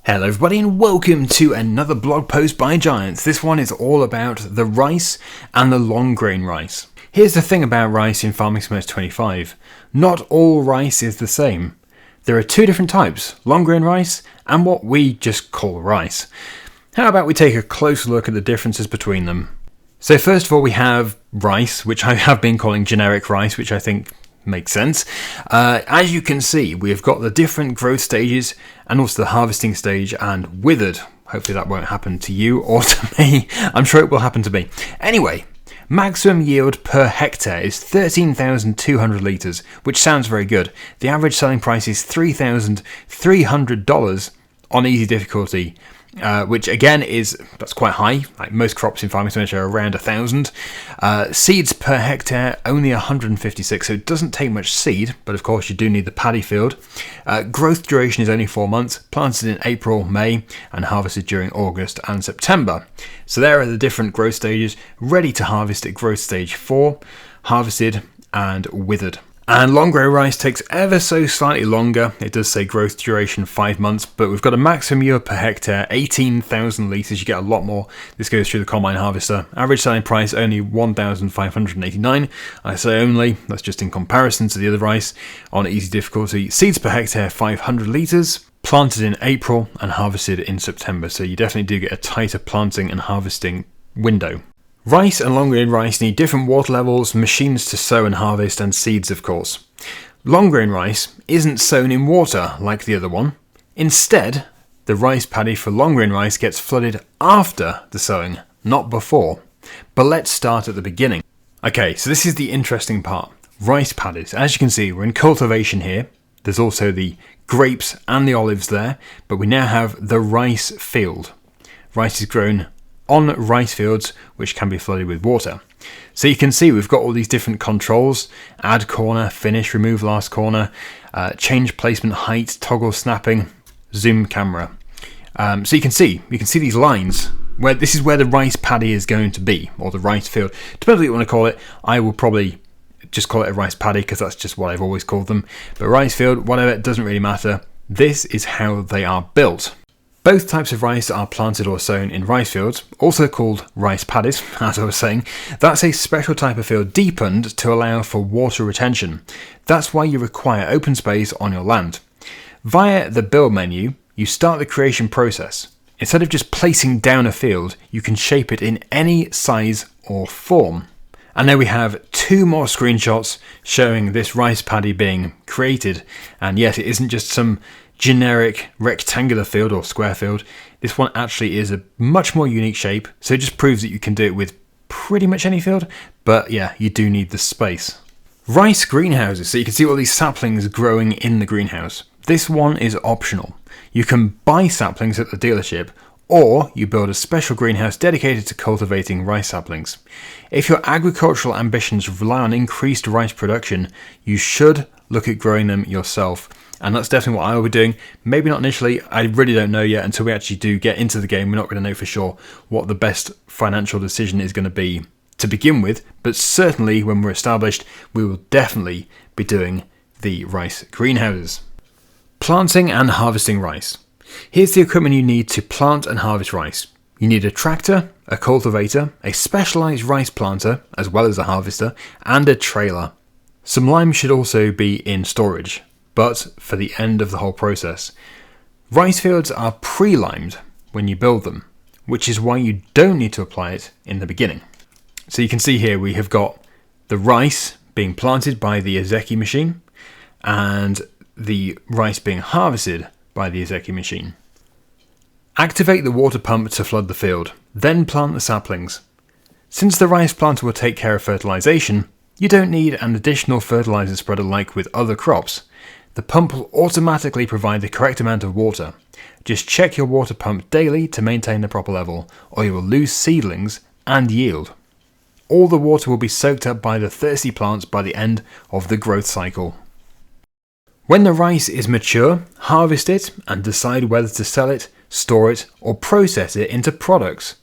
Hello everybody and welcome to another blog post by Giants. This one is all about the rice and the long grain rice. Here's the thing about rice in Farming Simulator 25. Not all rice is the same. There are two different types, long grain rice and what we just call rice. How about we take a closer look at the differences between them? So first of all we have rice, which I have been calling generic rice, which I think makes sense. As you can see, we've got the different growth stages and also the harvesting stage and withered. Hopefully that won't happen to you or to me. I'm sure it will happen to me. Anyway, maximum yield per hectare is 13,200 litres, which sounds very good. The average selling price is $3,300 on easy difficulty. Which again that's quite high. Like most crops in Farming Simulator are around 1,000. Seeds per hectare only 156, so it doesn't take much seed, but of course you do need the paddy field. Growth duration is only 4 months, planted in April, May, and harvested during August and September. So there are the different growth stages. Ready to harvest at growth stage 4, harvested and withered. And long grain rice takes ever so slightly longer. It does say growth duration 5 months, but we've got a maximum yield per hectare, 18,000 litres. You get a lot more. This goes through the combine harvester. Average selling price only 1,589. I say only, that's just in comparison to the other rice on easy difficulty. Seeds per hectare, 500 litres. Planted in April and harvested in September. So you definitely do get a tighter planting and harvesting window. Rice and long grain rice need different water levels, machines to sow and harvest, and seeds of course. Long grain rice isn't sown in water like the other one. Instead, the rice paddy for long grain rice gets flooded after the sowing, not before. But let's start at the beginning. Okay, so this is the interesting part. Rice paddies. As you can see, we're in cultivation here. There's also the grapes and the olives there, but we now have the rice field. Rice is grown on rice fields which can be flooded with water. So you can see we've got all these different controls: add corner, finish, remove last corner, change placement height, toggle snapping, zoom camera. So you can see these lines where this is where the rice paddy is going to be, or the rice field, depends what you want to call it. I will probably just call it a rice paddy because that's just what I've always called them, but rice field, whatever, it doesn't really matter. This is how they are built. Both types of rice are planted or sown in rice fields, also called rice paddies, as I was saying. That's a special type of field deepened to allow for water retention. That's why you require open space on your land. Via the build menu, you start the creation process. Instead of just placing down a field, you can shape it in any size or form. And there we have 2 more screenshots showing this rice paddy being created. And yes, it isn't just some generic rectangular field or square field. This one actually is a much more unique shape, so it just proves that you can do it with pretty much any field, but yeah, you do need the space. Rice greenhouses, so you can see all these saplings growing in the greenhouse. This one is optional. You can buy saplings at the dealership, or you build a special greenhouse dedicated to cultivating rice saplings. If your agricultural ambitions rely on increased rice production, you should look at growing them yourself. And that's definitely what I will be doing. Maybe not initially. I really don't know yet. Until we actually do get into the game, we're not going to know for sure what the best financial decision is going to be to begin with. But certainly when we're established, we will definitely be doing the rice greenhouses. Planting and harvesting rice. Here's the equipment you need to plant and harvest rice. You need a tractor, a cultivator, a specialised rice planter, as well as a harvester, and a trailer. Some lime should also be in storage, but for the end of the whole process. Rice fields are pre-limed when you build them, which is why you don't need to apply it in the beginning. So you can see here we have got the rice being planted by the Ezeki machine and the rice being harvested by the Ezeki machine. Activate the water pump to flood the field, then plant the saplings. Since the rice planter will take care of fertilisation, you don't need an additional fertiliser spreader like with other crops. The pump will automatically provide the correct amount of water. Just check your water pump daily to maintain the proper level, or you will lose seedlings and yield. All the water will be soaked up by the thirsty plants by the end of the growth cycle. When the rice is mature, harvest it and decide whether to sell it, store it, or process it into products.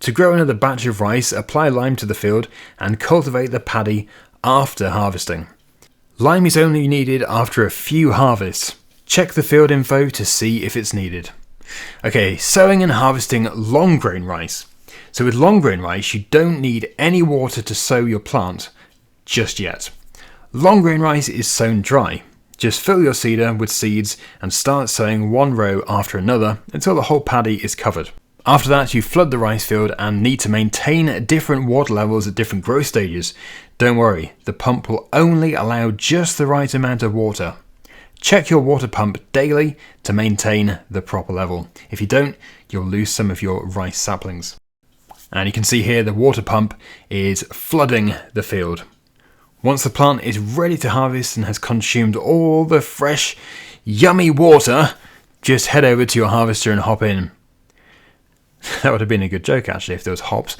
To grow another batch of rice, apply lime to the field and cultivate the paddy after harvesting. Lime is only needed after a few harvests. Check the field info to see if it's needed. Okay, sowing and harvesting long grain rice. So with long grain rice, you don't need any water to sow your plant just yet. Long grain rice is sown dry. Just fill your seeder with seeds and start sowing one row after another until the whole paddy is covered. After that, you flood the rice field and need to maintain different water levels at different growth stages. Don't worry, the pump will only allow just the right amount of water. Check your water pump daily to maintain the proper level. If you don't, you'll lose some of your rice saplings. And you can see here the water pump is flooding the field. Once the plant is ready to harvest and has consumed all the fresh, yummy water, just head over to your harvester and hop in. That would have been a good joke actually if there was hops.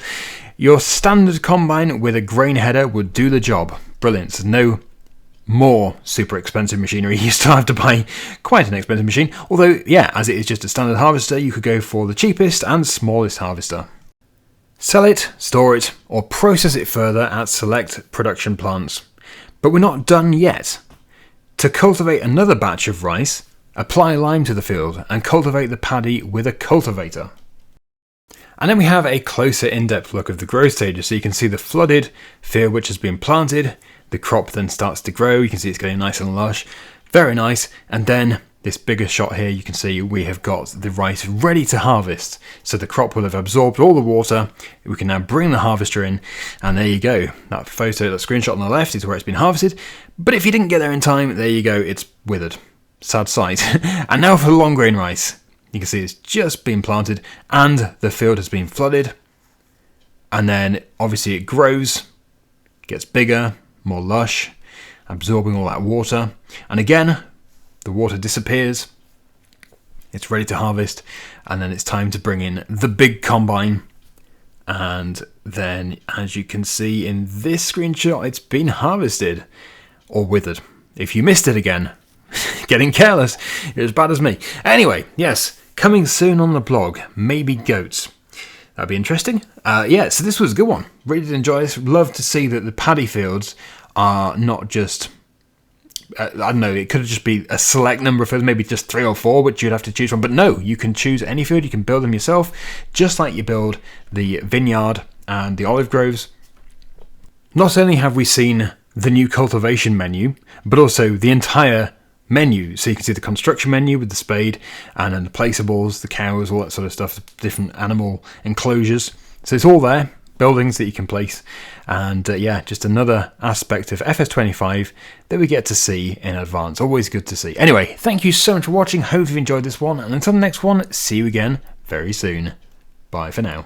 Your standard combine with a grain header would do the job. Brilliant. There's no more super expensive machinery. You still have to buy quite an expensive machine. Although, yeah, as it is just a standard harvester, you could go for the cheapest and smallest harvester. Sell it, store it, or process it further at select production plants. But we're not done yet. To cultivate another batch of rice, apply lime to the field and cultivate the paddy with a cultivator. And then we have a closer in-depth look of the growth stages. So you can see the flooded field which has been planted. The crop then starts to grow. You can see it's getting nice and lush. Very nice. And then this bigger shot here, you can see we have got the rice ready to harvest. So the crop will have absorbed all the water. We can now bring the harvester in. And there you go. That photo, that screenshot on the left is where it's been harvested. But if you didn't get there in time, there you go. It's withered. Sad sight. And now for the long grain rice. You can see it's just been planted and the field has been flooded. And then obviously it grows, gets bigger, more lush, absorbing all that water. And again, the water disappears. It's ready to harvest. And then it's time to bring in the big combine. And then, as you can see in this screenshot, it's been harvested or withered. If you missed it again, getting careless, you're as bad as me. Anyway, yes, coming soon on the blog, maybe goats. That'd be interesting. Yeah, so this was a good one. Really did enjoy this. Love to see that the paddy fields are not just, I don't know, it could just be a select number of fields, maybe just 3 or 4, which you'd have to choose from. But no, you can choose any field, you can build them yourself, just like you build the vineyard and the olive groves. Not only have we seen the new cultivation menu, but also the entire menu. So you can see the construction menu with the spade and then the placeables, the cows, all that sort of stuff, different animal enclosures. So it's all there, buildings that you can place. And yeah, just another aspect of FS25 that we get to see in advance. Always good to see. Anyway, thank you so much for watching. Hope you've enjoyed this one. And until the next one, see you again very soon. Bye for now.